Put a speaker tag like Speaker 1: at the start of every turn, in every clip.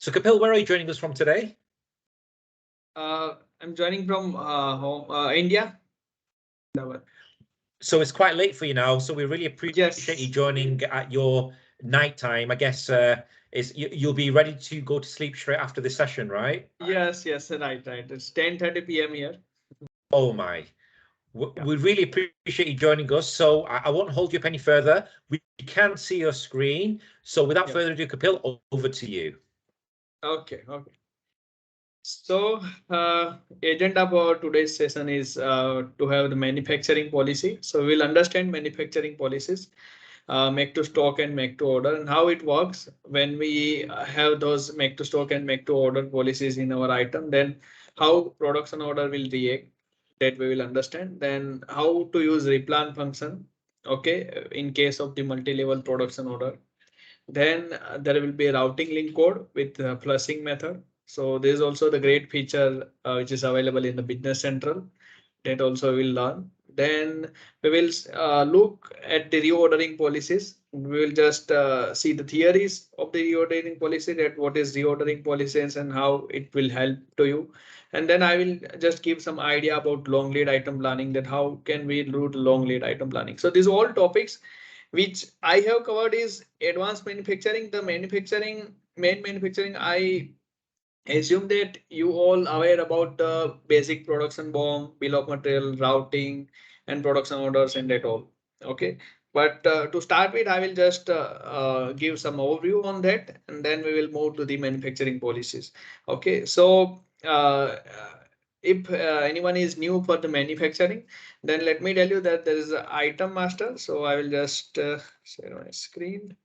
Speaker 1: So Kapil, where are you joining us from today?
Speaker 2: I'm joining from India.
Speaker 1: So it's quite late for you now. So we really appreciate
Speaker 2: Yes.
Speaker 1: you joining at your night time. I guess you'll be ready to go to sleep straight after this session, right?
Speaker 2: Yes, right. It's 10:30 p.m. here.
Speaker 1: Oh my. We really appreciate you joining us. So I won't hold you up any further. We can see your screen. So without further ado, Kapil, over to you.
Speaker 2: Okay. So agenda for today's session is to have the manufacturing policy. So we'll understand manufacturing policies, make to stock and make to order, and how it works when we have those make to stock and make to order policies in our item. Then how production order will react, that we will understand. Then how to use replan function, okay, in case of the multi-level production order. Then there will be a routing link code with flushing method. So this is also the great feature which is available in the Business Central, that also we'll learn. Then we will look at the reordering policies. We will just see the theories of the reordering policy, that what is reordering policies and how it will help to you. And then I will just give some idea about long lead item planning, that how can we do the long lead item planning. So these all topics which I have covered is advanced manufacturing. The main manufacturing, I assume that you all aware about the basic production BOM, bill of material, routing, and production orders and that all. Okay. But to start with, I will just give some overview on that, and then we will move to the manufacturing policies. Okay. So if anyone is new for the manufacturing, then let me tell you that there is an item master. So I will just share my screen.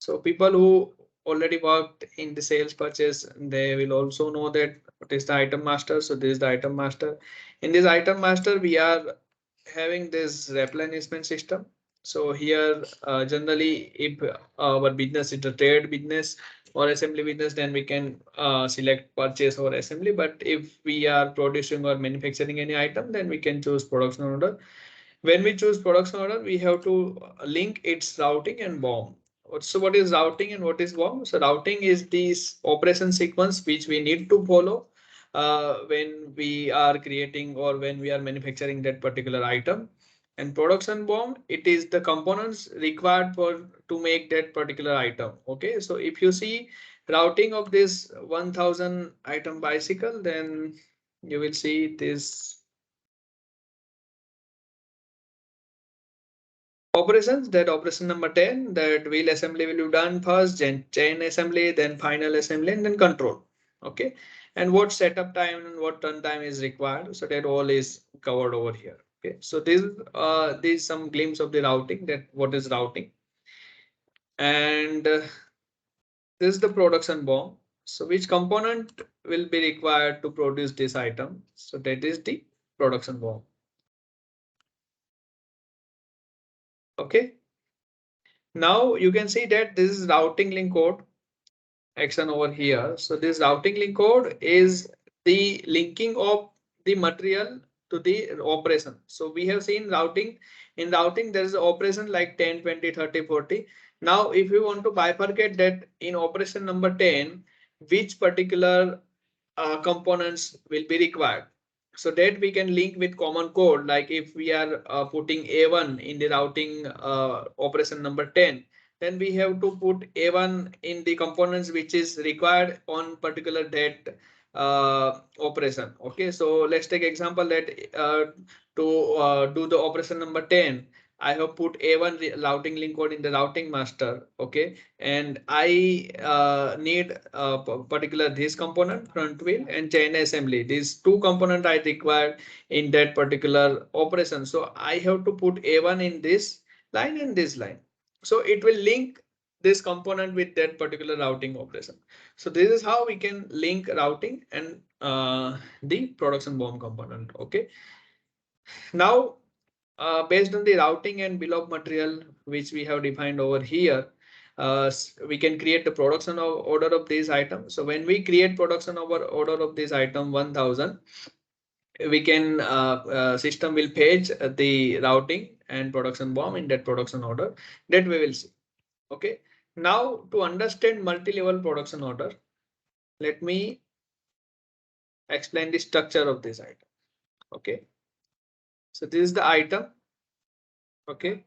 Speaker 2: So people who already worked in the sales purchase, they will also know that what is the item master. So this is the item master. In this item master, we are having this replenishment system. So here, generally, if our business is a trade business or assembly business, then we can select purchase or assembly. But if we are producing or manufacturing any item, then we can choose production order. When we choose production order, we have to link its routing and BOM. So what is routing and what is BOM? So routing is this operation sequence which we need to follow when we are creating or when we are manufacturing that particular item. And production BOM, it is the components required for to make that particular item. Okay, so if you see routing of this 1000 item bicycle, then you will see this operations, that operation number 10, that wheel assembly will be done first, then chain assembly, then final assembly, and then control. Okay, and what setup time and what turn time is required, so that all is covered over here. Okay, so this is some glimpse of the routing, that what is routing. And this is the production BOM. So which component will be required to produce this item, so that is the production BOM. Okay, now you can see that this is routing link code action over here. So this routing link code is the linking of the material to the operation. So we have seen routing. In routing, there is an operation like 10, 20, 30, 40. Now, if we want to bifurcate that in operation number 10, which particular components will be required, so that we can link with common code. Like if we are putting A1 in the routing operation number 10, then we have to put A1 in the components which is required on particular that operation. Okay, so let's take example that to do the operation number 10, I have put A1 routing link code in the routing master. Okay, and I need particular this component, front wheel and chain assembly. These two component I require in that particular operation. So I have to put A1 in this line and this line. So it will link this component with that particular routing operation. So this is how we can link routing and the production BOM component. Okay. Now, based on the routing and bill of material, which we have defined over here, we can create the production order of these items. So when we create production order of this item 1000, we can system will page the routing and production BOM in that production order that we will see. Okay. Now to understand multi-level production order, let me explain the structure of this item. Okay. So this is the item. Okay.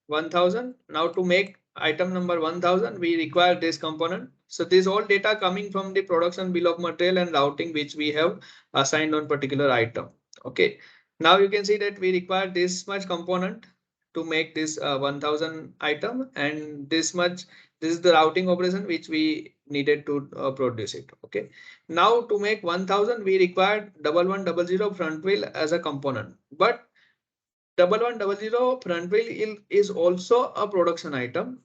Speaker 2: 1000. Now to make item number 1000, we require this component. So this all data coming from the production bill of material and routing which we have assigned on particular item. Okay. Now you can see that we require this much component to make this 1000 item, and this much. This is the routing operation which we needed to produce it. Okay. Now to make 1000, we required 1100 front wheel as a component, but 1100 front wheel is also a production item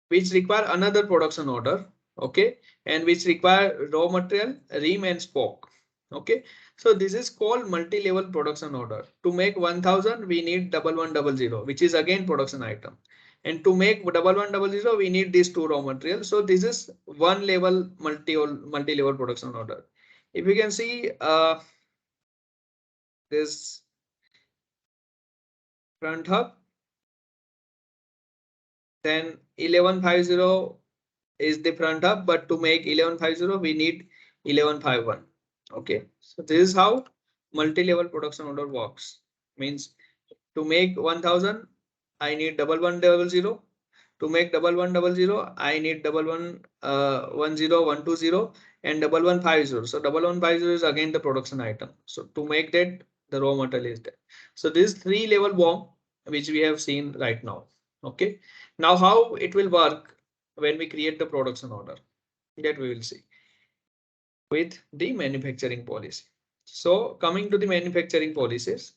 Speaker 2: which require another production order. Okay. And which require raw material, rim and spoke. Okay. So this is called multi-level production order. To make 1000, we need 1100, which is again production item. And to make 1100, we need these two raw materials. So this is one level multi-level production order. If you can see this front hub, then 1150 is the front hub, but to make 1150, we need 1151. Okay, so this is how multi-level production order works. Means to make 1000, I need 1100. To make 1100, I need 1110, and 1150. So 1150 is again the production item. So to make that, the raw material is there. So this 3-level BOM which we have seen right now. Okay. Now how it will work when we create the production order, that we will see with the manufacturing policy. So coming to the manufacturing policies,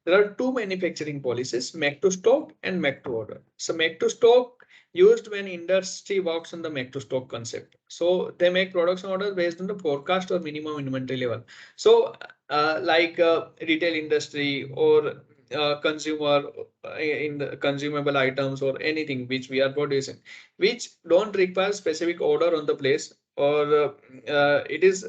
Speaker 2: there are two manufacturing policies, make to stock and make to order. So make to stock used when industry works on the make to stock concept. So they make production orders based on the forecast or minimum inventory level. So like retail industry or consumer in the consumable items or anything which we are producing, which don't require specific order on the place, or it is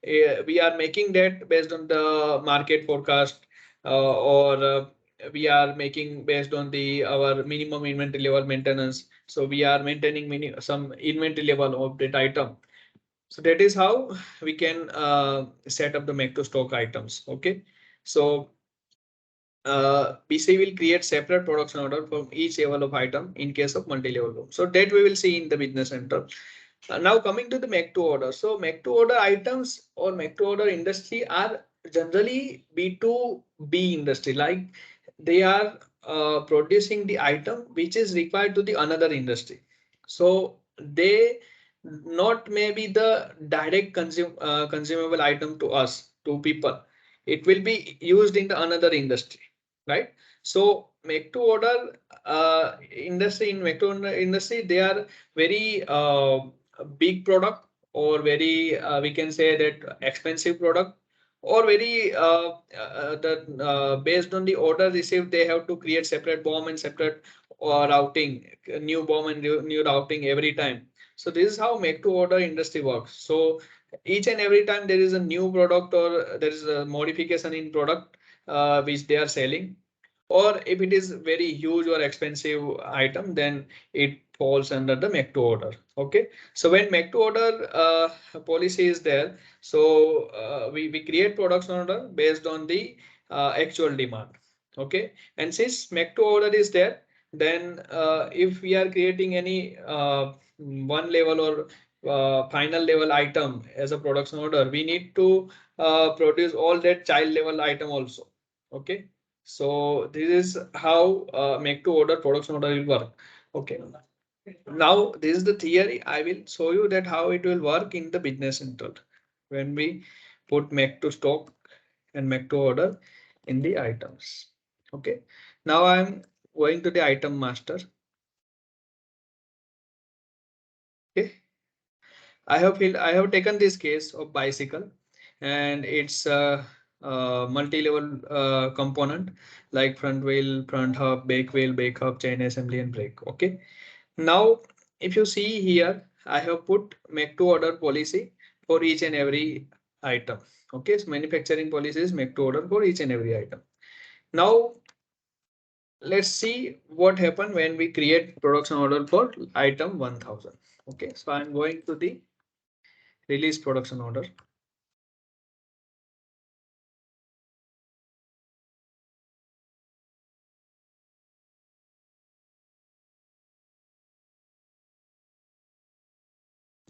Speaker 2: we are making that based on the market forecast, or we are making based on the our minimum inventory level maintenance. So we are maintaining some inventory level of that item. So that is how we can set up the make to stock items. Okay. So PC will create separate production order from each level of item in case of multi-level room. So that we will see in the business center. Now coming to the make to order. So make to order items or make to order industry are generally B2B industry, like they are producing the item which is required to the another industry. So they not maybe the direct consumable item to us, to people. It will be used in the another industry, right? So make to order industry, in make to order industry, they are very big product, or very we can say that expensive product, or very based on the order received, they have to create separate BOM and separate routing, new BOM and new routing every time. So this is how make to order industry works. So each and every time there is a new product or there is a modification in product which they are selling, or if it is very huge or expensive item, then it falls under the make to order. Okay. So when make to order policy is there, so we create production order based on the actual demand. Okay. And since make to order is there, then if we are creating any one level or final level item as a production order, we need to produce all that child level item also. Okay. So this is how make to order production order will work. Okay. Now this is the theory. I will show you that how it will work in the business central when we put make to stock and make to order in the items. Okay. Now I'm going to the item master. Okay. I have taken this case of bicycle, and it's a multi-level component like front wheel, front hub, back hub, chain assembly, and brake. Okay. Now, if you see here, I have put make to order policy for each and every item. Okay, so manufacturing policy is make to order for each and every item. Now let's see what happened when we create production order for item 1000. Okay, so I'm going to the release production order.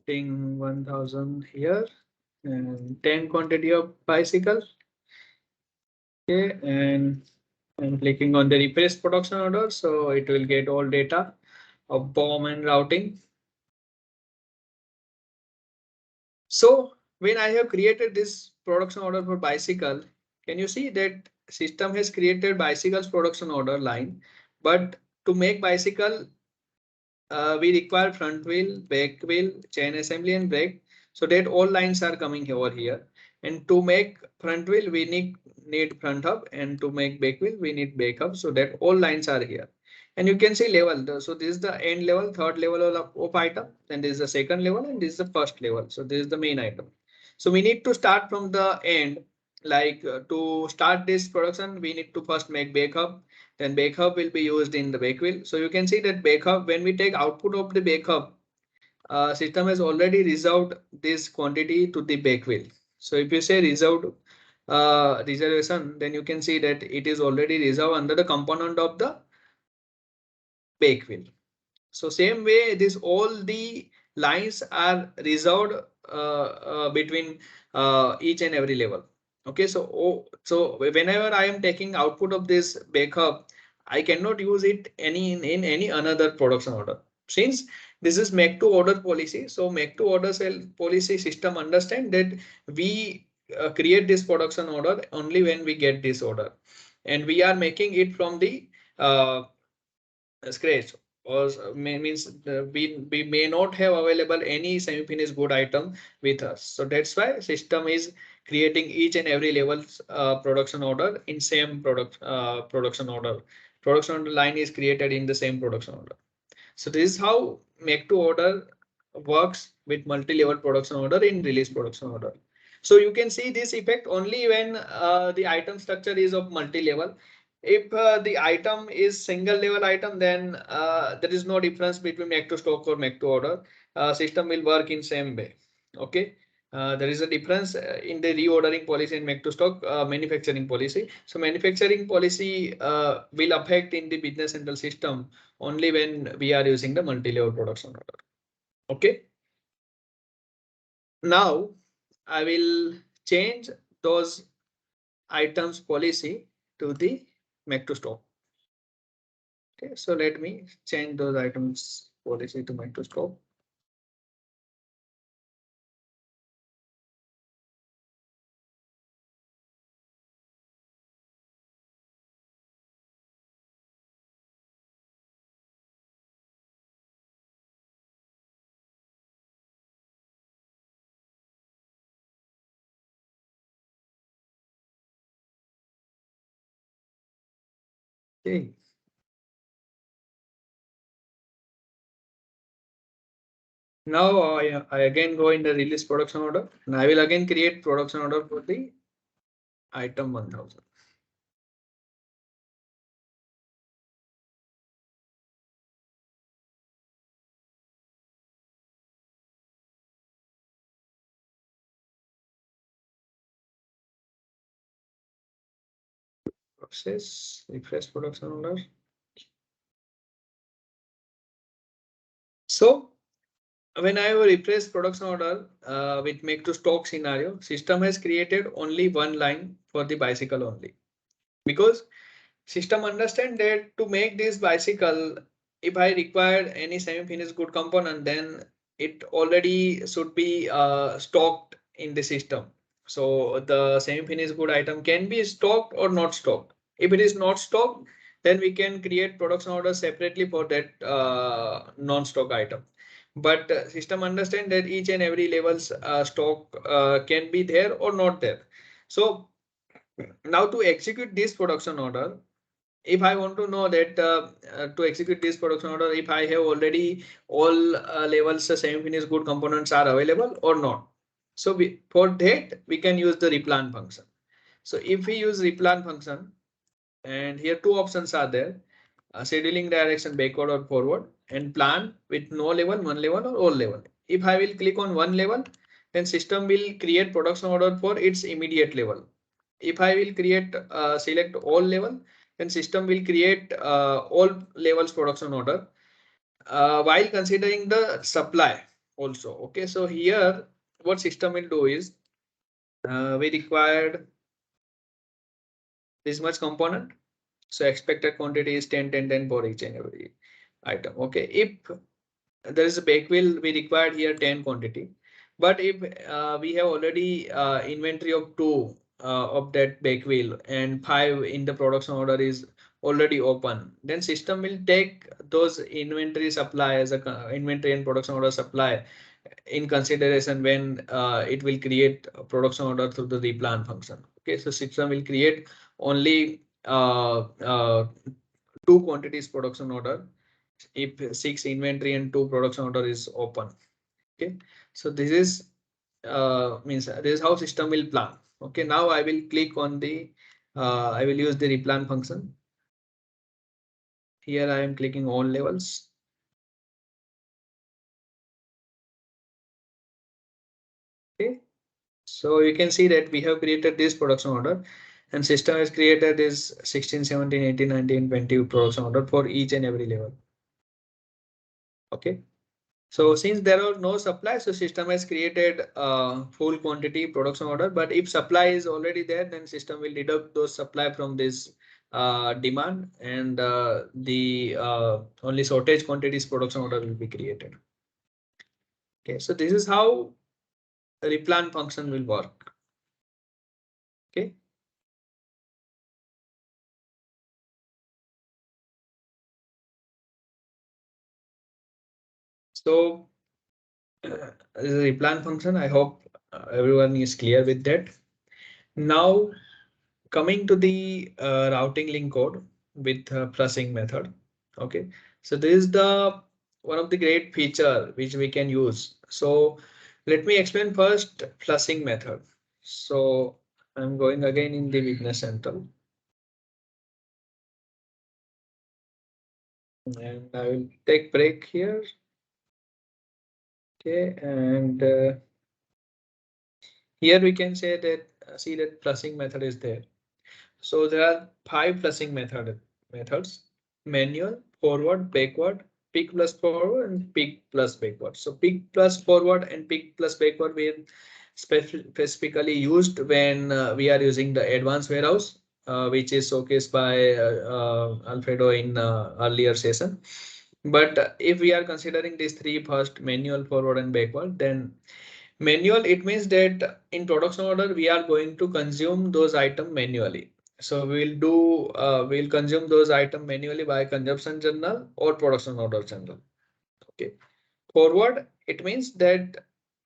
Speaker 2: Putting 1000 here and 10 quantity of bicycle. Okay, and I'm clicking on the refresh production order, so it will get all data of BOM and routing. So when I have created this production order for bicycle, can you see that system has created bicycles production order line, but to make bicycle, we require front wheel, back wheel, chain assembly and brake. So that all lines are coming over here. And to make front wheel, we need front hub, and to make back wheel, we need back hub. So that all lines are here. And you can see level. So this is the end level, third level of item. Then this is the second level, and this is the first level. So this is the main item. So we need to start from the end. Like to start this production, we need to first make back hub. Then back hub will be used in the back wheel. So you can see that back hub, when we take output of the back hub, system has already reserved this quantity to the back wheel. So if you say reserved reservation, then you can see that it is already reserved under the component of the back wheel. So same way, this all the lines are reserved between each and every level. Okay, so whenever I am taking output of this backup, I cannot use it in any another production order. Since this is make to order policy, so make to order cell policy system understand that we create this production order only when we get this order, and we are making it from the scratch, or means we may not have available any semi-finished good item with us. So that's why system is creating each and every level production order in same production order. Production order line is created in the same production order. So this is how make to order works with multi-level production order in release production order. So you can see this effect only when the item structure is of multi-level. If the item is single level item, then there is no difference between make to stock or make to order. System will work in same way. Okay. There is a difference in the reordering policy and make to stock manufacturing policy. So manufacturing policy will affect in the business central system only when we are using the multi-level production order. Okay. Now I will change those items policy to the make to stock. Okay, so let me change those items policy to make to stock. Okay. Now I again go in the release production order, and I will again create production order for the item 1000. Process, refresh production order. So when I have refresh production order with make to stock scenario, system has created only one line for the bicycle only, because system understand that to make this bicycle, if I require any semi-finished good component, then it already should be stocked in the system. So the semi-finished good item can be stocked or not stocked. If it is not stocked, then we can create production order separately for that non-stock item. But system understand that each and every levels stock can be there or not there. So now to execute this production order, if I want to know that to execute this production order, if I have already all levels semi-finished good components are available or not. So for that we can use the replan function. So if we use replan function, and here two options are there, scheduling direction backward or forward, and plan with no level, one level or all level. If I will click on one level, then system will create production order for its immediate level. If I will create select all level, then system will create all levels production order while considering the supply also. Okay, so here what system will do is we required this much component. So expected quantity is 10, 10, 10 for each and every item. Okay, if there is a bake wheel, we required here 10 quantity. But if we have already inventory of 2 of that bake wheel and 5 in the production order is already open, then system will take those inventory supply as a inventory and production order supply in consideration when it will create a production order through the replan function. Okay, so system will create only 2 quantities production order if 6 inventory and 2 production order is open. Okay, so this is means this is how system will plan. Okay, now I will click on the I will use the replan function. Here I am clicking all levels. Okay, so you can see that we have created this production order and system has created this 16, 17, 18, 19, 20 production order for each and every level. Okay, so since there are no supply, so system has created full quantity production order. But if supply is already there, then system will deduct those supply from this demand, and the only shortage quantities production order will be created. Okay, so this is how replan function will work. Okay. So this is a replan function. I hope everyone is clear with that. Now coming to the routing link code with flushing method. Okay, so this is the one of the great feature which we can use. So let me explain first flushing method. So I'm going again in the business central. And I will take break here. Okay, and here we can say that see that flushing method is there. So there are 5 flushing methods: manual, forward, backward, pick plus forward, and pick plus backward. So pick plus forward and pick plus backward we specifically used when we are using the advanced warehouse, which is showcased by Alfredo in earlier session. But if we are considering these 3 first, manual, forward, and backward, then manual, it means that in production order we are going to consume those items manually. So we'll consume those items manually by consumption journal or production order journal. Okay. Forward, it means that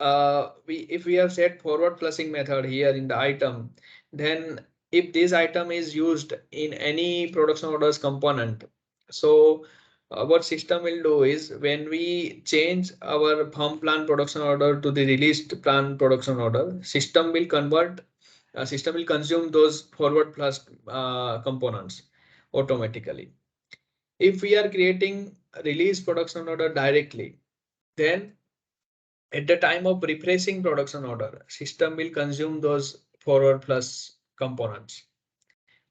Speaker 2: if we have set forward flushing method here in the item, then if this item is used in any production orders component, so what system will do is when we change our firm plan production order to the released plan production order, system will consume those forward plus components automatically. If we are creating release production order directly, then at the time of refreshing production order, system will consume those forward plus components.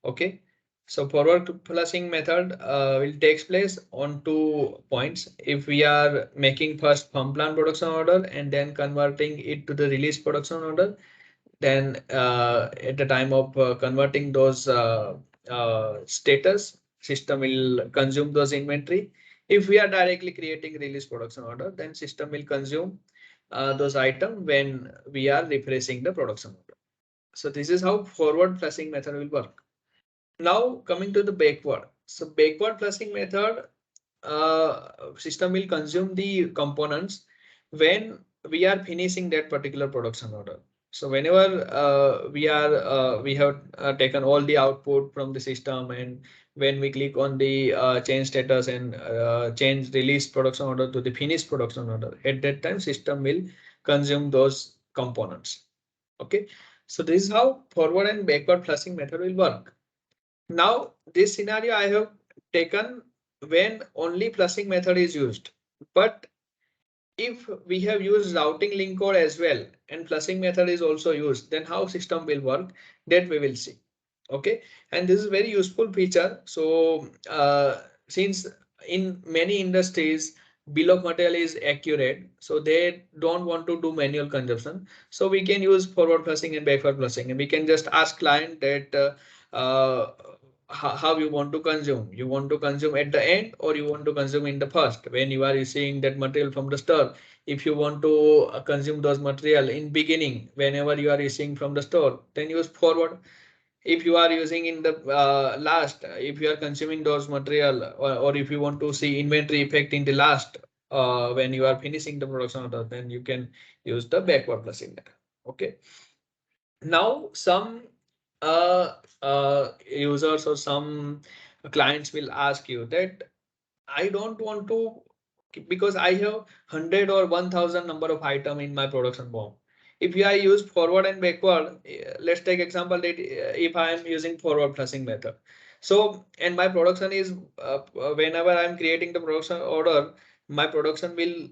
Speaker 2: Okay, so forward flushing method will take place on 2 points. If we are making first firm plan production order and then converting it to the release production order, then at the time of converting those status, system will consume those inventory. If we are directly creating release production order, then system will consume those items when we are refreshing the production order. So this is how forward flushing method will work. Now coming to the backward. So backward flushing method, system will consume the components when we are finishing that particular production order. So whenever we have taken all the output from the system, and when we click on the change status and change release production order to the finished production order, at that time system will consume those components. Okay, so this is how forward and backward flushing method will work. Now this scenario I have taken when only flushing method is used, but if we have used routing link code as well and flushing method is also used, then how system will work, that we will see. Okay, and this is very useful feature. So since in many industries bill of material is accurate, so they don't want to do manual consumption, so we can use forward flushing and backward flushing, and we can just ask client that how you want to consume. You want to consume at the end or you want to consume in the first when you are receiving that material from the store. If you want to consume those material in beginning whenever you are receiving from the store, then use forward. If you are using in the last, if you are consuming those material, or if you want to see inventory effect in the last when you are finishing the production order, then you can use the backward flushing method. Okay, now some users or some clients will ask you that I don't want to, because I have 100 or 1000 number of item in my production bomb. If I use forward and backward, let's take example that if I am using forward flushing method. So, and my production is whenever I'm creating the production order, my production will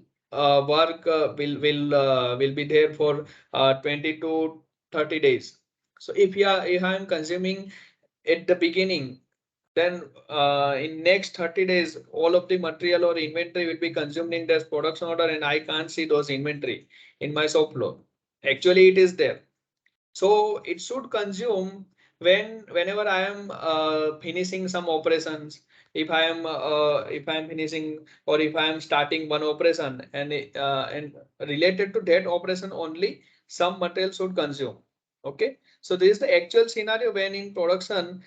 Speaker 2: work will be there for 20 to 30 days. So if I am consuming at the beginning, then in next 30 days all of the material or inventory will be consumed in this production order, and I can't see those inventory in my shop floor. Actually it is there, so it should consume whenever I am finishing some operations. If I am finishing or if I am starting one operation, and related to that operation only some material should consume. Okay, so this is the actual scenario when in production,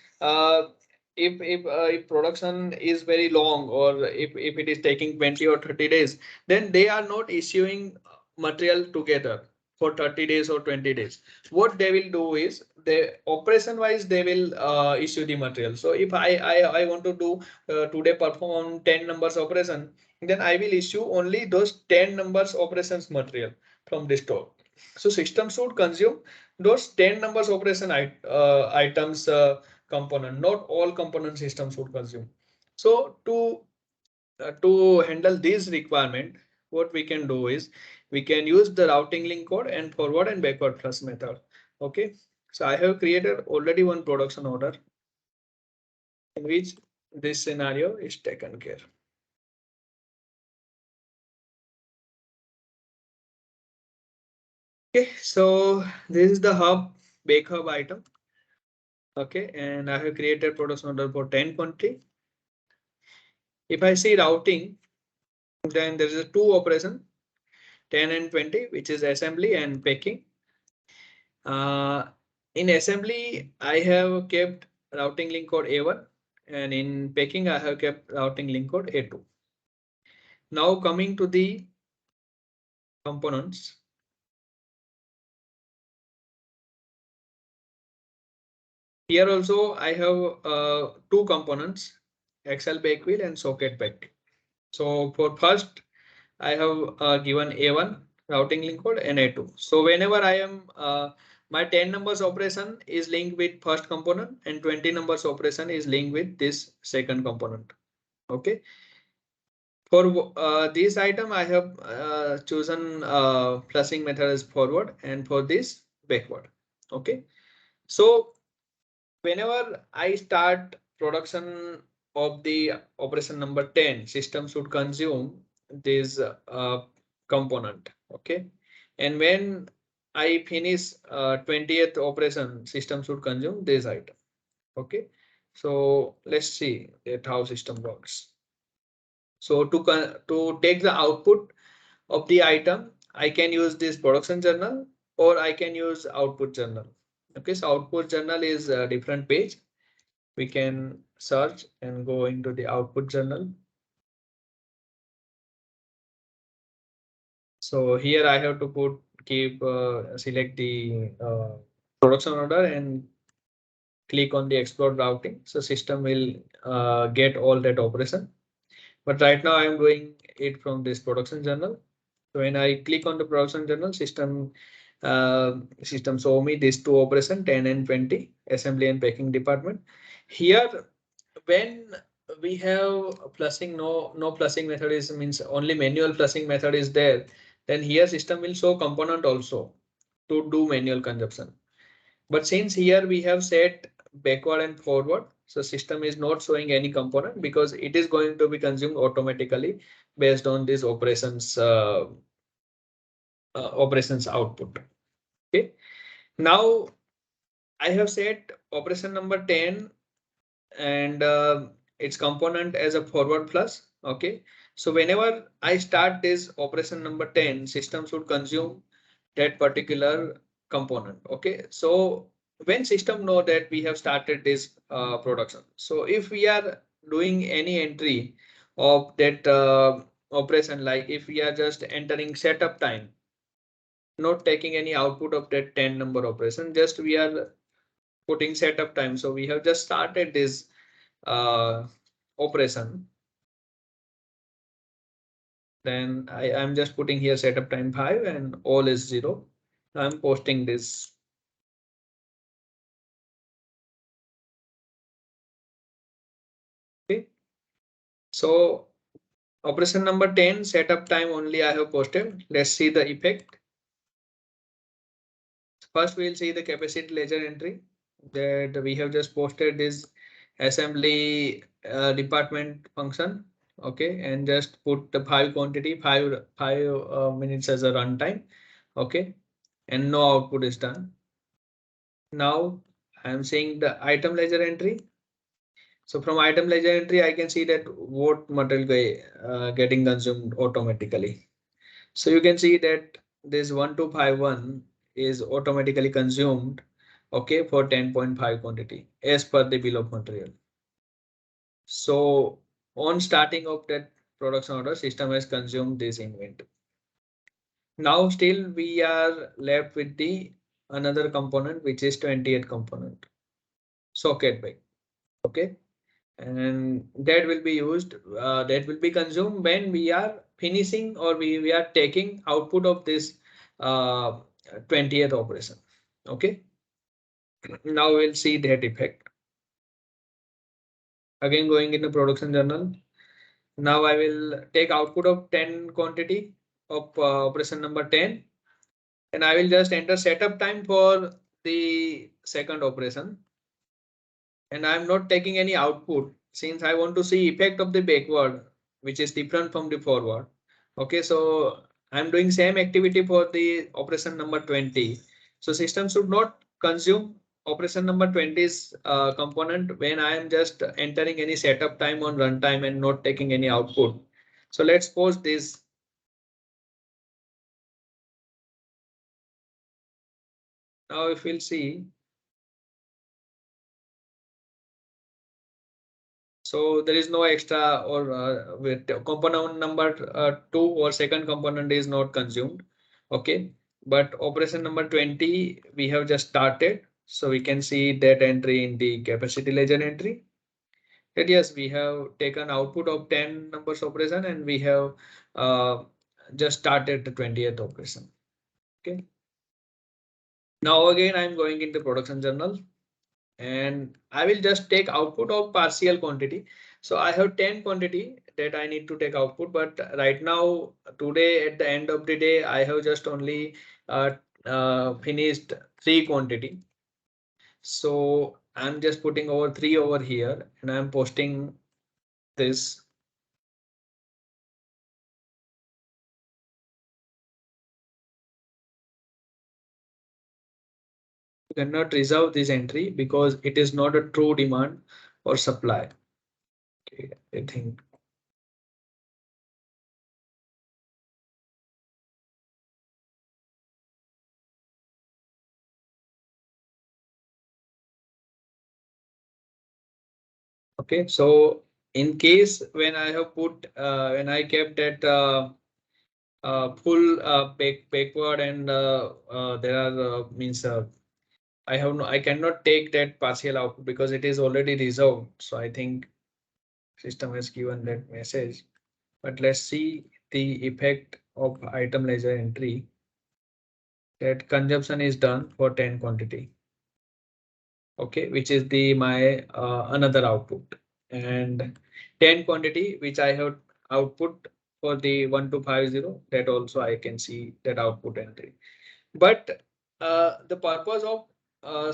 Speaker 2: if production is very long, or if it is taking 20 or 30 days, then they are not issuing material together for 30 days or 20 days. What they will do is, they operation wise they will issue the material. So if I want to do today perform 10 numbers operation, then I will issue only those 10 numbers operations material from the store. So system should consume those 10 numbers operation items component, not all component system should consume. So to handle this requirement, what we can do is we can use the routing link code and forward and backward flush method. Okay, so I have created already one production order in which this scenario is taken care. Okay, so this is the bake hub item. Okay, and I have created production order for 10 quantity. If I see routing, then there is a two operation, 10 and 20, which is assembly and packing. In assembly, I have kept routing link code A1, and in packing, I have kept routing link code A2. Now coming to the components. Here also I have two components, axle bake wheel and socket bake. So for first, I have given A1 routing link code and A2. So whenever I am my 10 numbers operation is linked with first component and 20 numbers operation is linked with this second component. Okay. For this item, I have chosen flushing method as forward, and for this backward. Okay. So whenever I start production of the operation number 10, system should consume this component. Okay, and when I finish 20th operation, system should consume this item. Okay, so let's see that how system works. So to take the output of the item, I can use this production journal or I can use output journal. Okay, so output journal is a different page. We can search and go into the output journal. So here I have to select the production order and click on the explore routing. So system will get all that operation. But right now I am doing it from this production journal. So when I click on the production journal, system System show me these two operation 10 and 20 assembly and packing department. Here when we have plussing, no plussing method is means only manual plussing method is there, then here system will show component also to do manual consumption. But since here we have set backward and forward, so system is not showing any component because it is going to be consumed automatically based on this operations output. Okay, now I have set operation number 10 and its component as a forward plus. Okay, so whenever I start this operation number 10, system should consume that particular component. Okay, so when system know that we have started this production, so if we are doing any entry of that operation, like if we are just entering setup time, not taking any output of that 10 number operation, just we are putting setup time. So we have just started this operation. Then I'm just putting here setup time 5 and all is 0. I'm posting this. Okay. So operation number 10 setup time only I have posted. Let's see the effect. First we'll see the capacity ledger entry that we have just posted this assembly department function. Okay, and just put the 5 quantity, 5 minutes as a runtime. Okay, and no output is done. Now I'm seeing the item ledger entry. So from item ledger entry, I can see that what material getting consumed automatically. So you can see that this 1251 is automatically consumed, okay, for 10.5 quantity as per the bill of material. So on starting of that production order, system has consumed this inventory. Now still we are left with the another component, which is 28th component, socket bag. Okay, and that will be used, that will be consumed when we are finishing or we are taking output of this 20th operation. Okay, now we'll see that effect. Again going into production journal. Now I will take output of 10 quantity of operation number 10 and I will just enter setup time for the second operation. And I'm not taking any output since I want to see effect of the backward, which is different from the forward. Okay, so I'm doing same activity for the operation number 20. So system should not consume operation number 20's component when I am just entering any setup time on runtime and not taking any output. So let's pause this. Now if we'll see, so there is no extra or with component number 2 or second component is not consumed. Okay, but operation number 20 we have just started. So we can see that entry in the capacity ledger entry. That yes, we have taken output of 10 numbers operation and we have just started the 20th operation. Okay. Now again, I'm going into production journal and I will just take output of partial quantity. So I have 10 quantity that I need to take output, but right now today at the end of the day, I have just only finished 3 quantity. So I'm just putting over 3 over here and I'm posting this. You cannot reserve this entry because it is not a true demand or supply. Okay, I think. Okay, so in case when I have put when I kept that full backward and there are means I cannot take that partial output because it is already reserved. So I think system has given that message. But let's see the effect of item ledger entry. that consumption is done for 10 quantity. Okay, which is the my another output, and 10 quantity which I have output for the 1250, that also I can see that output entry. But the purpose of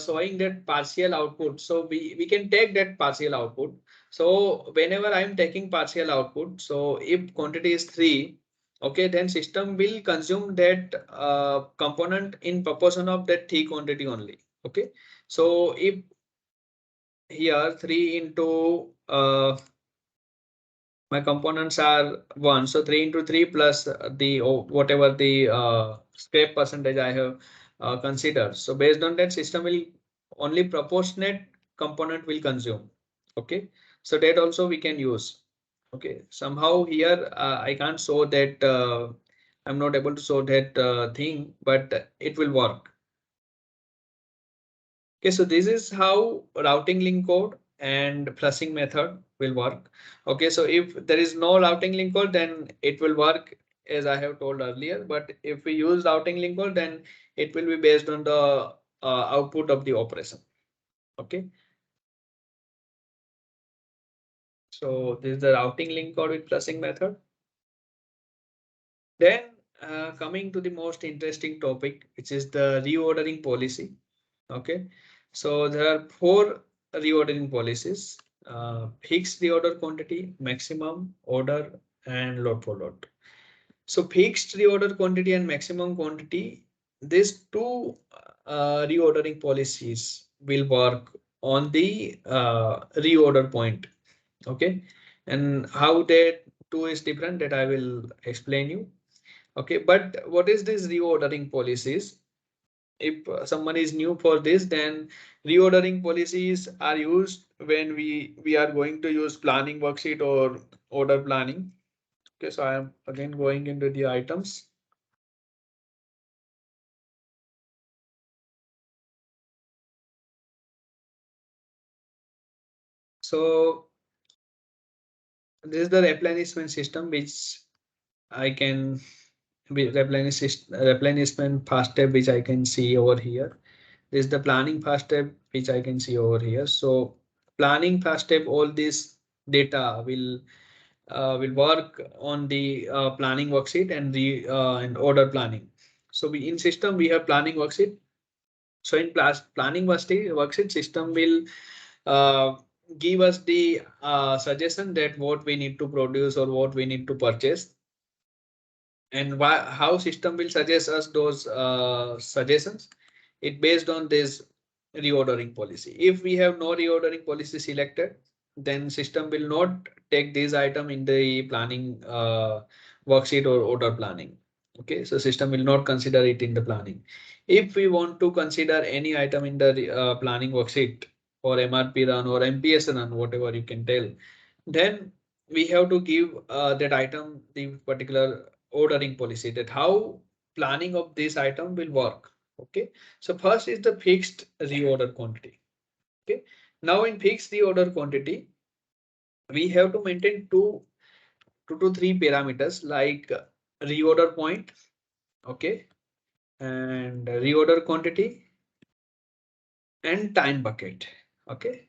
Speaker 2: showing that partial output, so we can take that partial output. So whenever I'm taking partial output, so if quantity is 3, okay, then system will consume that component in proportion of that 3 quantity only. Okay, so if here 3 into my components are 1, so 3 into 3 plus the whatever the scrap percentage I have considered. So based on that, system will only proportionate component will consume. Okay, so that also we can use. Okay, somehow here I can't show that I'm not able to show that thing, but it will work. Okay, so this is how routing link code and flushing method will work. Okay, so if there is no routing link code, then it will work as I have told earlier. But if we use routing link code, then it will be based on the output of the operation. Okay. So this is the routing link code with flushing method. Then coming to the most interesting topic, which is the reordering policy. Okay, so there are 4 reordering policies: fixed reorder quantity, maximum order, and load for load. So fixed reorder quantity and maximum quantity, these 2 reordering policies will work on the reorder point. Okay, and how that 2 is different, that I will explain you. Okay, but what is this reordering policies? If someone is new for this, then reordering policies are used when we are going to use planning worksheet or order planning. Okay, so I am again going into the items. So this is the replenishment system which I can replenishment fast step which I can see over here. This is the planning fast step which I can see over here. So planning fast step, all this data will work on the planning worksheet and the and order planning. So we in system we have planning worksheet. So in planning worksheet, system will uh, give us the suggestion that what we need to produce or what we need to purchase, and how system will suggest us those suggestions. It based on this reordering policy. If we have no reordering policy selected, then system will not take this item in the planning worksheet or order planning. Okay, so system will not consider it in the planning. If we want to consider any item in the planning worksheet or MRP run or MPS run, whatever you can tell, then we have to give that item the particular ordering policy, that how planning of this item will work. Okay, so first is the fixed reorder quantity. Okay, now in fixed reorder quantity, we have to maintain two to three parameters like reorder point, okay, and reorder quantity and time bucket. Okay,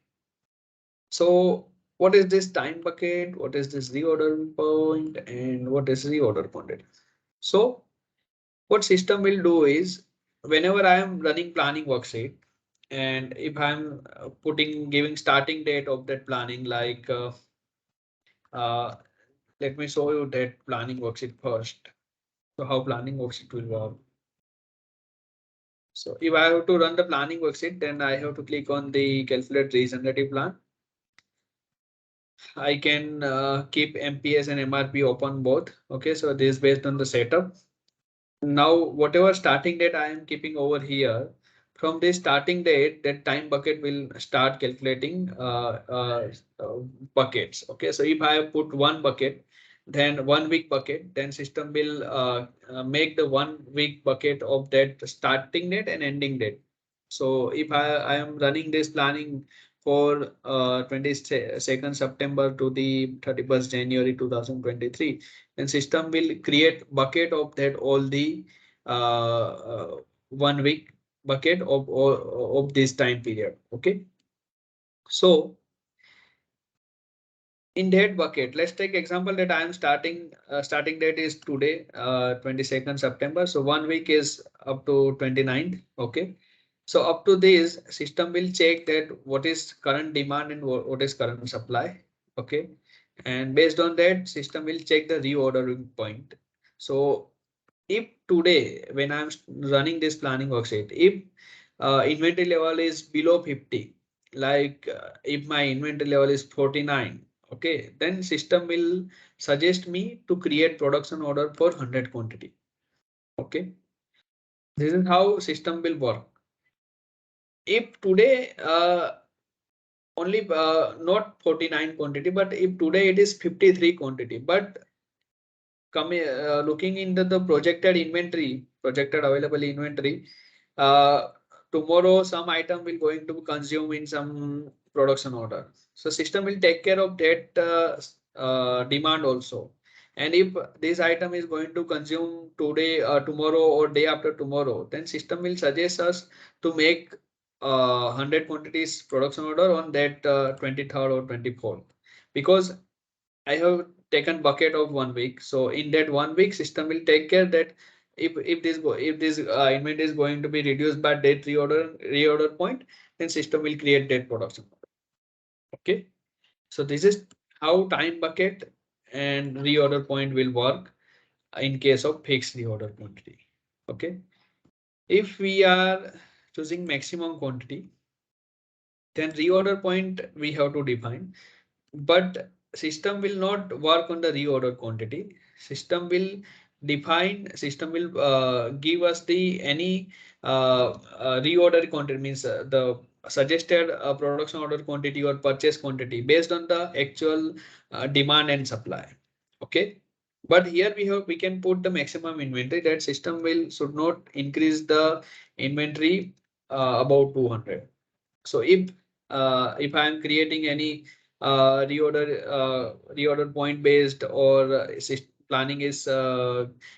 Speaker 2: so what is this time bucket? What is this reorder point? And what is reorder quantity? So what system will do is, whenever I am running planning worksheet, and if I'm giving starting date of that planning, like uh, let me show you that planning worksheet first. So how planning worksheet will work. So if I have to run the planning worksheet, then I have to click on the calculate regenerative plan. I can keep MPS and MRP open both. Okay, so this is based on the setup. Now, whatever starting date I am keeping over here, from this starting date, that time bucket will start calculating buckets. Okay, so if I have put 1 bucket, then 1 week bucket, then system will make the 1 week bucket of that starting date and ending date. So if I am running this planning for 22nd September to the 31st January 2023, then system will create bucket of that all the uh, uh, 1 week bucket of this time period. Okay. So in that bucket, let's take example that I am starting date is today, 22nd September. So 1 week is up to 29th. Okay. So up to this, system will check that what is current demand and what is current supply. Okay. And based on that, system will check the reordering point. So if today, when I'm running this planning worksheet, if inventory level is below 50, like if my inventory level is 49, okay, then system will suggest me to create production order for 100 quantity. Okay, this is how system will work. If today only not 49 quantity, but if today it is 53 quantity, but coming looking into the projected available inventory, uh, tomorrow some item will going to consume in some production order. So system will take care of that demand also. And if this item is going to consume today, tomorrow or day after tomorrow, then system will suggest us to make 100 quantities production order on that 23rd or 24th, because I have taken bucket of 1 week. So in that 1 week, system will take care that if this inventory is going to be reduced by that reorder point, then system will create that production. Okay. So this is how time bucket and reorder point will work in case of fixed reorder quantity. Okay. If we are choosing maximum quantity, then reorder point we have to define, but system will not work on the reorder quantity. System will give us the any reorder quantity, means the suggested production order quantity or purchase quantity based on the actual demand and supply. Okay. But here we can put the maximum inventory that system will should not increase the inventory about 200. So if I am creating any reorder point based, or planning is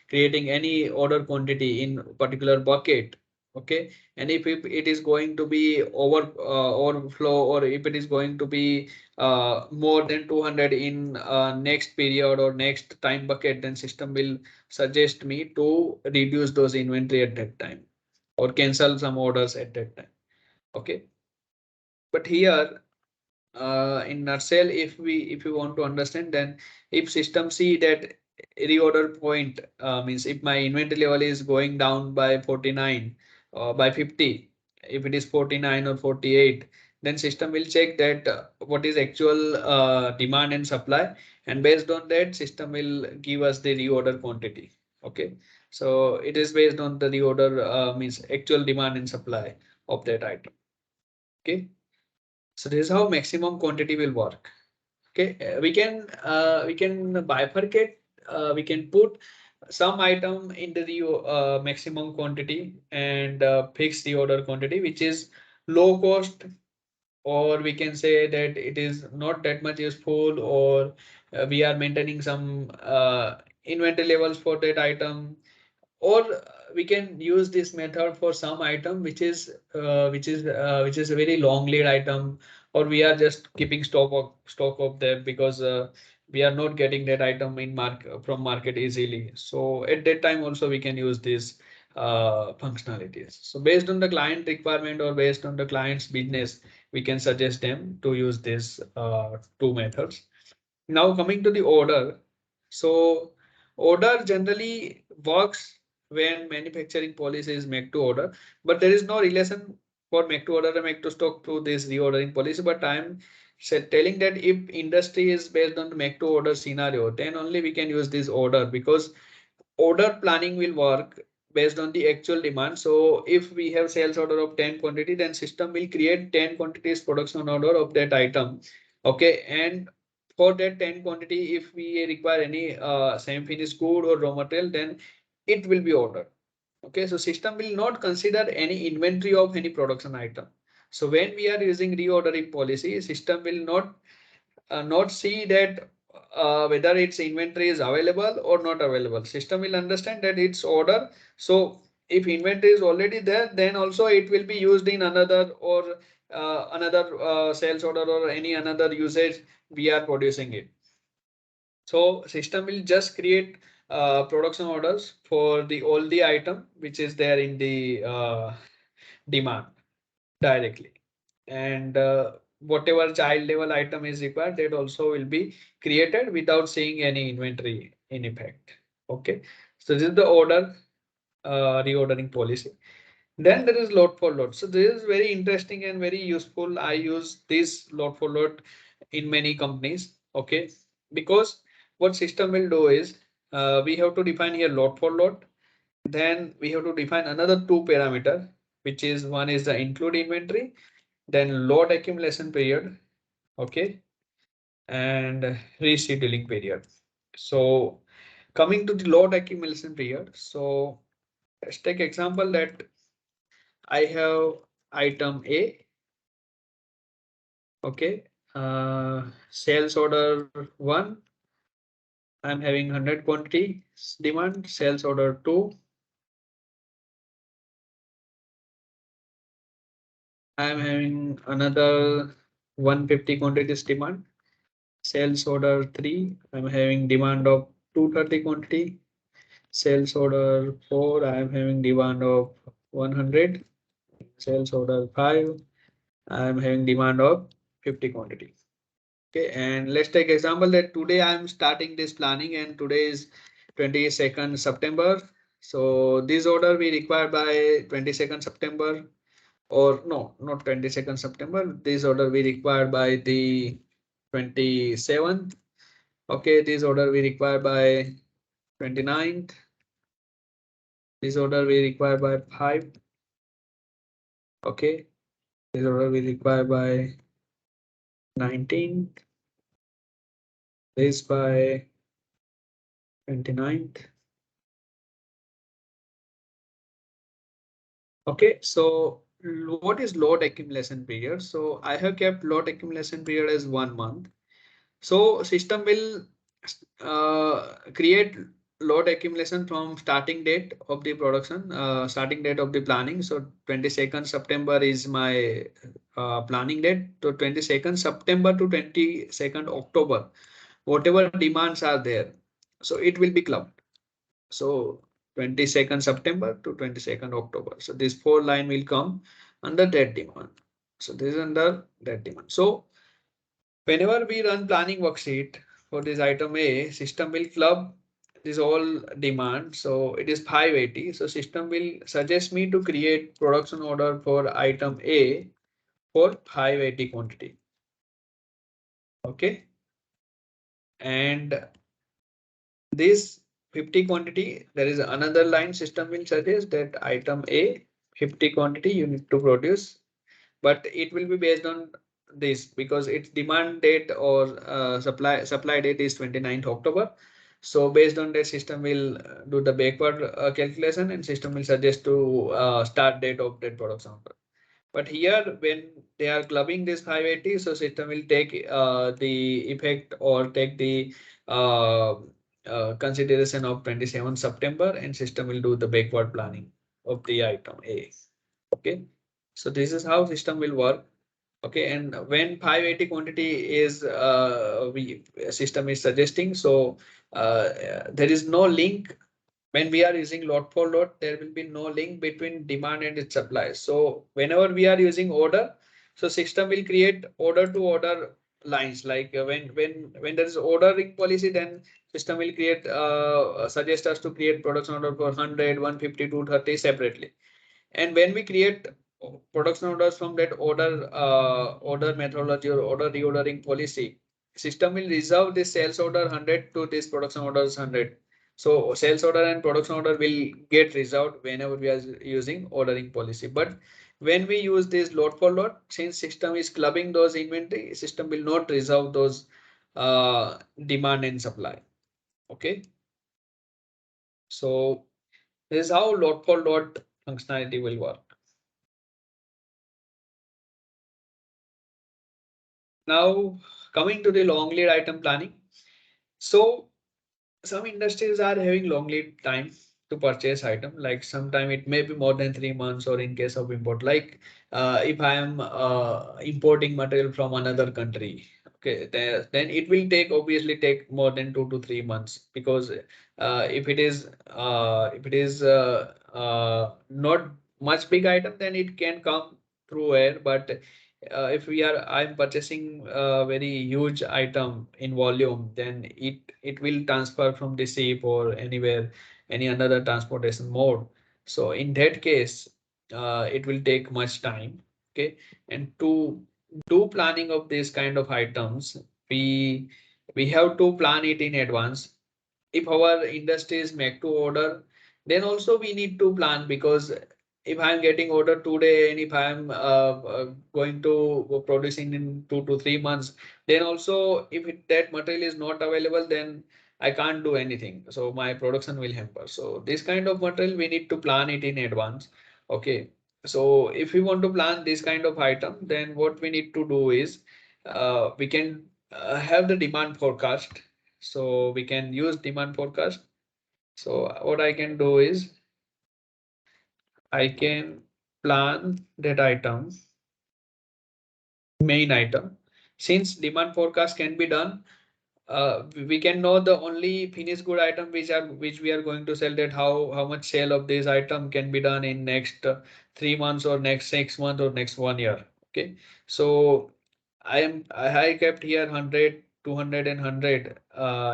Speaker 2: creating any order quantity in particular bucket, okay, and if it is going to be overflow, or if it is going to be more than 200 in next period or next time bucket, then system will suggest me to reduce those inventory at that time or cancel some orders at that time. Okay. But here, in nutshell, if you want to understand, then if system see that reorder point, means if my inventory level is going down by 49 or by 50, if it is 49 or 48, then system will check that what is actual demand and supply, and based on that, system will give us the reorder quantity. Okay, so it is based on the reorder, means actual demand and supply of that item. Okay. So this is how maximum quantity will work. Okay, we can bifurcate. We can put some item into the maximum quantity and fix the order quantity, which is low cost, or we can say that it is not that much useful, or we are maintaining some inventory levels for that item, or we can use this method for some item which is a very long lead item, or we are just keeping stock of them because we are not getting that item in from market easily. So at that time also we can use these functionalities. So based on the client requirement or based on the client's business, we can suggest them to use these two methods. Now coming to the order. So order generally works when manufacturing policy is make to order, but there is no relation for make to order and make to stock to this reordering policy. But I'm telling that if industry is based on the make to order scenario, then only we can use this order, because order planning will work based on the actual demand. So if we have sales order of 10 quantity, then system will create 10 quantities production order of that item. Okay. And for that 10 quantity, if we require any semi-finished good or raw material, then it will be ordered. Okay. So system will not consider any inventory of any production item. So when we are using reordering policy, system will not see that whether its inventory is available or not available. System will understand that it's order. So if inventory is already there, then also it will be used in another or another sales order or any another usage we are producing it. So system will just create production orders for the all the item which is there in the demand directly, and whatever child level item is required, that also will be created without seeing any inventory in effect. Okay, so this is the order reordering policy. Then there is load for load. So this is very interesting and very useful. I use this load for load in many companies. Okay, because what system will do is we have to define here load for load. Then we have to define another two parameter, which is one is the include inventory, then load accumulation period. Okay, and rescheduling period. So coming to the load accumulation period. So let's take example that I have item A. Okay, sales order 1. I'm having 100 quantity demand. Sales order 2. I'm having another 150 quantities demand. Sales order 3. I'm having demand of 230 quantity. Sales order 4. I'm having demand of 100. Sales order 5. I'm having demand of 50 quantity. Okay, and let's take example that today I'm starting this planning and today is 22nd September. So this order we require by 22nd September, or no, not 22nd September. This order we require by the 27th. Okay, this order we require by 29th. This order we require by 5. Okay, this order we require by 19th. This by 29th. Okay, so what is load accumulation period? So I have kept load accumulation period as 1 month. So system will create load accumulation from starting date of the production, starting date of the planning. So 22nd September is my planning date. So 22nd September to 22nd October, whatever demands are there, so it will be clubbed. So 22nd September to 22nd October. So this 4 line will come under that demand. So this is under that demand. So whenever we run planning worksheet for this item A, system will club this all demand. So it is 580. So system will suggest me to create production order for item A for 580 quantity. Okay. And this 50 quantity, there is another line system will suggest that item A 50 quantity you need to produce, but it will be based on this because its demand date or supply date is 29th October. So based on that, system will do the backward calculation and system will suggest to start date of that production order. But here when they are clubbing this 580, so system will take the effect or take the consideration of 27 September and system will do the backward planning of the item A. Okay, so this is how system will work. Okay, and when 580 quantity is system is suggesting, so there is no link. When we are using load for load, there will be no link between demand and its supply. So whenever we are using order, so system will create order to order lines. Like when there is ordering policy, then system will create suggest us to create production order for 100, 150, 230 separately. And when we create production orders from that order methodology or order reordering policy, system will reserve this sales order 100 to this production orders 100. So sales order and production order will get reserved whenever we are using ordering policy. But when we use this load for load, since system is clubbing those inventory, system will not reserve those demand and supply. Okay. So this is how load for load functionality will work. Now coming to the long lead item planning. So some industries are having long lead time. to purchase item. Like sometime it may be more than 3 months, or in case of import, like if I am importing material from another country, okay, then it will obviously take more than 2 to 3 months, because if it is not much big item, then it can come through air. But if I'm purchasing a very huge item in volume, then it will transfer from the ship or anywhere, any another transportation mode. So in that case, it will take much time. Okay, and to do planning of this kind of items, we have to plan it in advance. If our industry is make to order, then also we need to plan, because if I'm getting order today, and if I'm going to producing in 2 to 3 months, then also if that material is not available, then I can't do anything. So my production will hamper. So this kind of material we need to plan it in advance. Okay. So if we want to plan this kind of item, then what we need to do is we can have the demand forecast. So we can use demand forecast. So what I can do is I can plan that item, main item. Since demand forecast can be done, we can know the only finished good item which we are going to sell, that how much sale of this item can be done in next 3 months, or next 6 months, or next 1 year. Okay, so I kept here 100, 200 and 100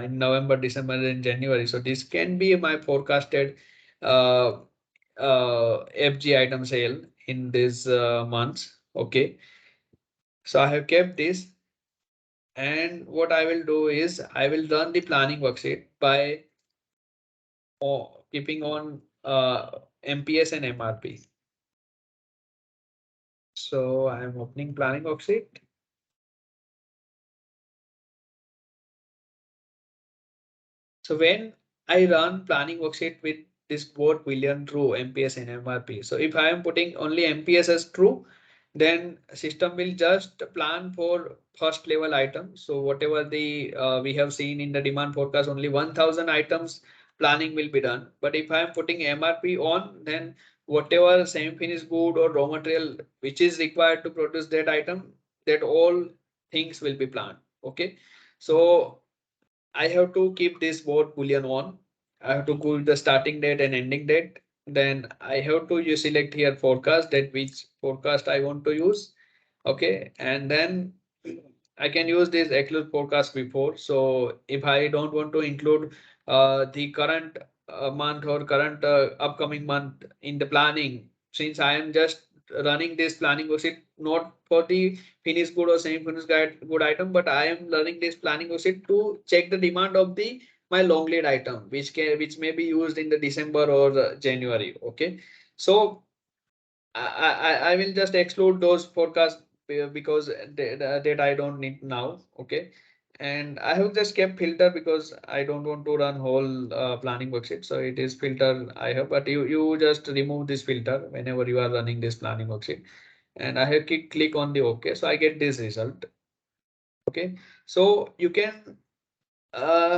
Speaker 2: in November, December and January. So this can be my forecasted uh, FG item sale in these months. Okay, so I have kept this, and what I will do is I will run the planning worksheet by keeping on MPS and MRP. So I am opening planning worksheet. So when I run planning worksheet with this both Boolean true, MPS and MRP. So if I am putting only MPS as true, then system will just plan for first level item. So whatever the we have seen in the demand forecast, only 1000 items planning will be done. But if I am putting MRP on, then whatever semi finished good or raw material which is required to produce that item, that all things will be planned. Okay, so I have to keep this both Boolean on. I have to put the starting date and ending date. Then I have to select here forecast, that which forecast I want to use. Okay, and then I can use this exclude forecast before. So if I don't want to include the current month or current upcoming month in the planning, since I am just running this planning worksheet not for the finished good or semi-finished good item, but I am running this planning worksheet to check the demand of the my long lead item, which may be used in the December or January. Okay, so I will just exclude those forecasts because that I don't need now. Okay, and I have just kept filter because I don't want to run whole planning worksheet. So it is filter I have, but you just remove this filter whenever you are running this planning worksheet. And I have click on the OK. So I get this result. Okay, so you can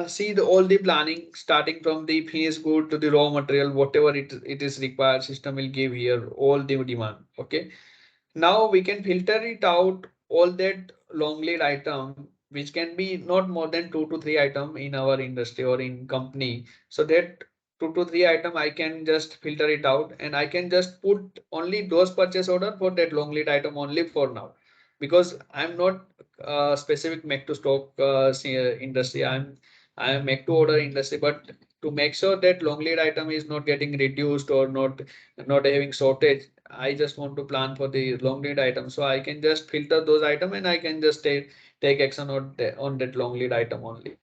Speaker 2: see all the planning starting from the finished good to the raw material, whatever it is required, system will give here all the demand. Okay, now we can filter it out all that long lead item, which can be not more than 2 to 3 item in our industry or in company. So that 2 to 3 item, I can just filter it out, and I can just put only those purchase order for that long lead item only for now, because I'm not specific make to stock industry. I am make to order industry, but to make sure that long lead item is not getting reduced or not having shortage, I just want to plan for the long lead item. So I can just filter those items, and I can just take action on that long lead item only.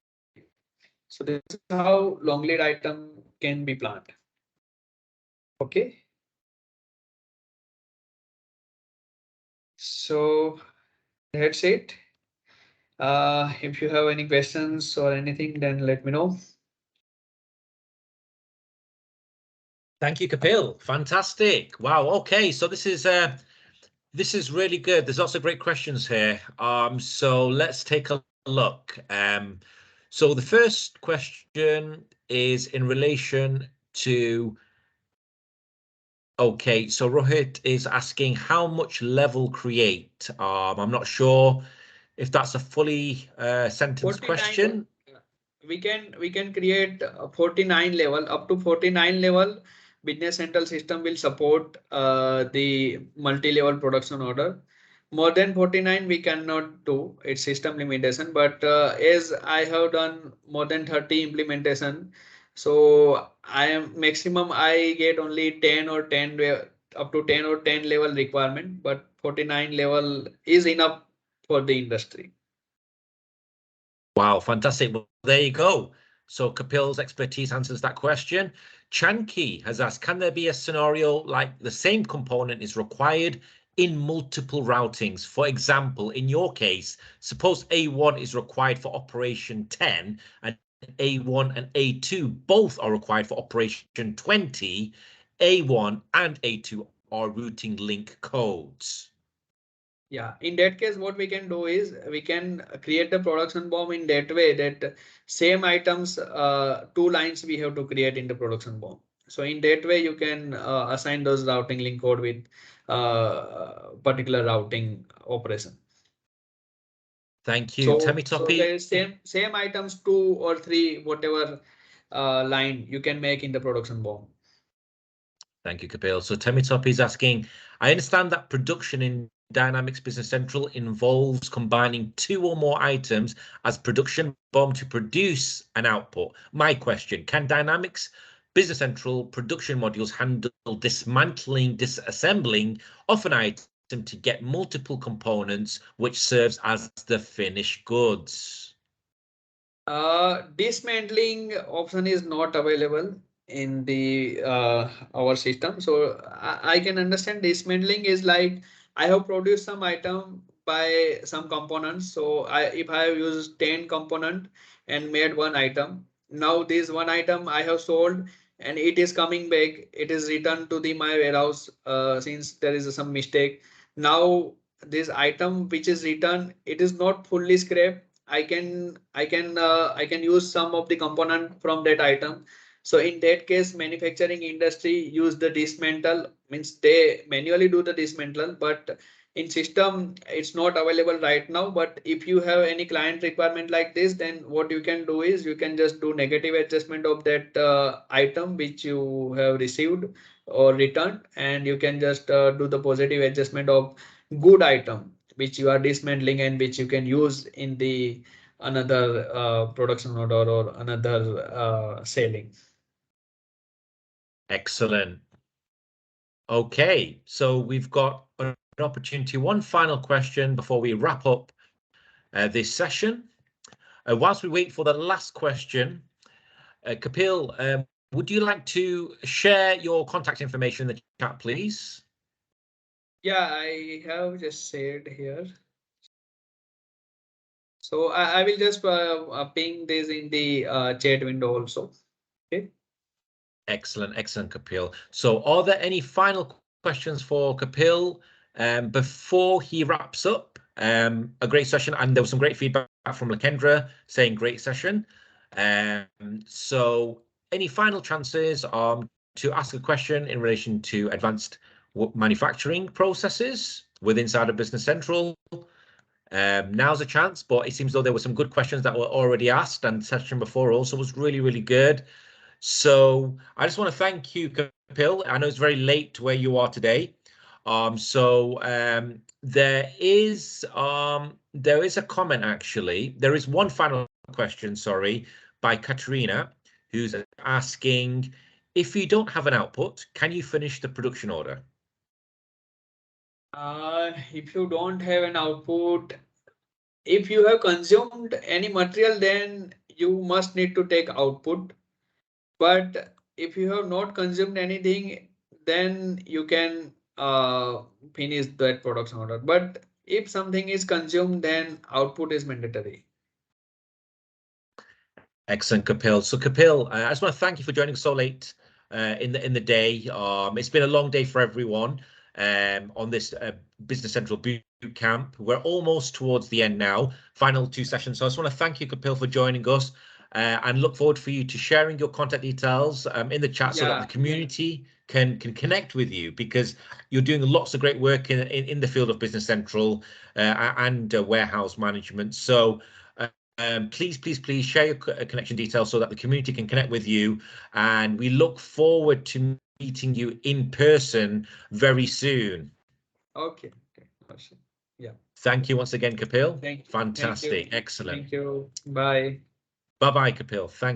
Speaker 2: So this is how long lead item can be planned. Okay. So that's it. If you have any questions or anything, then let me know.
Speaker 1: Thank you, Kapil. Fantastic. Wow. Okay, so this is really good. There's lots of great questions here. So let's take a look. So the first question is in relation to... Okay, so Rohit is asking how much level create. I'm not sure if that's a fully sentenced
Speaker 2: 49,
Speaker 1: question.
Speaker 2: we can create 49 level. Up to 49 level, Business Central system will support the multi-level production order. More than 49 we cannot do, it's system limitation. But as I have done more than 30 implementation, so I am maximum I get only 10 or 10 up to 10 or 10 level requirement, but 49 level is enough for the industry.
Speaker 1: Wow, fantastic. Well, there you go. So Kapil's expertise answers that question. Chanki has asked, can there be a scenario like the same component is required in multiple routings? For example, in your case, suppose A1 is required for operation 10 and A1 and A2 both are required for operation 20. A1 and A2 are routing link codes.
Speaker 2: Yeah, in that case, what we can do is we can create the production bomb in that way that same items, 2 lines we have to create in the production bomb. So in that way, you can assign those routing link code with particular routing operation.
Speaker 1: Thank you.
Speaker 2: So,
Speaker 1: Temitope.
Speaker 2: there is same items 2 or 3, whatever line you can make in the production bomb.
Speaker 1: Thank you, Kapil. So Temitope is asking, I understand that production in Dynamics Business Central involves combining 2 or more items as production bomb to produce an output. My question, can Dynamics Business Central production modules handle dismantling, disassembling of an item to get multiple components, which serves as the finished goods?
Speaker 2: Dismantling option is not available in the our system. So I can understand dismantling is like I have produced some item by some components. So if I have used 10 component and made one item, now this one item I have sold and it is coming back. It is returned to the my warehouse since there is some mistake. Now this item which is returned, it is not fully scrapped. I can use some of the component from that item. So in that case, manufacturing industry use the dismantle, means they manually do the dismantle, but in system it's not available right now. But if you have any client requirement like this, then what you can do is you can just do negative adjustment of that item which you have received or returned, and you can just do the positive adjustment of good item which you are dismantling and which you can use in the another production order or another selling.
Speaker 1: Excellent. Okay, so we've got an opportunity, one final question before we wrap up this session. Whilst we wait for the last question, Kapil, would you like to share your contact information in the chat, please?
Speaker 2: Yeah, I have just said here. So I will just ping this in the chat window also. Okay.
Speaker 1: Excellent, excellent, Kapil. So are there any final questions for Kapil before he wraps up? A great session, and there was some great feedback from Lakendra saying great session. So any final chances to ask a question in relation to advanced manufacturing processes with inside of Business Central? Now's a chance, but it seems though there were some good questions that were already asked, and the session before also was really, really good. So I just want to thank you, Kapil. I know it's very late where you are today. There is a comment, actually. There is one final question, sorry, by Katerina, who's asking, if you don't have an output, can you finish the production order?
Speaker 2: If you don't have an output, if you have consumed any material, then you must need to take output. But if you have not consumed anything, then you can finish that production order. But if something is consumed, then output is mandatory.
Speaker 1: Excellent, Kapil. So Kapil, I just want to thank you for joining us so late in the day. It's been a long day for everyone on this Business Central Bootcamp. We're almost towards the end now, final 2 sessions. So I just want to thank you, Kapil, for joining us. and look forward for you to sharing your contact details in the chat so that the community can connect with you, because you're doing lots of great work in the field of Business Central and warehouse management. So please share your connection details so that the community can connect with you, and we look forward to meeting you in person very soon.
Speaker 2: Okay. Yeah.
Speaker 1: Thank you once again, Kapil.
Speaker 2: Thank you.
Speaker 1: Fantastic.
Speaker 2: Thank you.
Speaker 1: Excellent.
Speaker 2: Thank you. Bye.
Speaker 1: Bye-bye, Kapil. Thank you.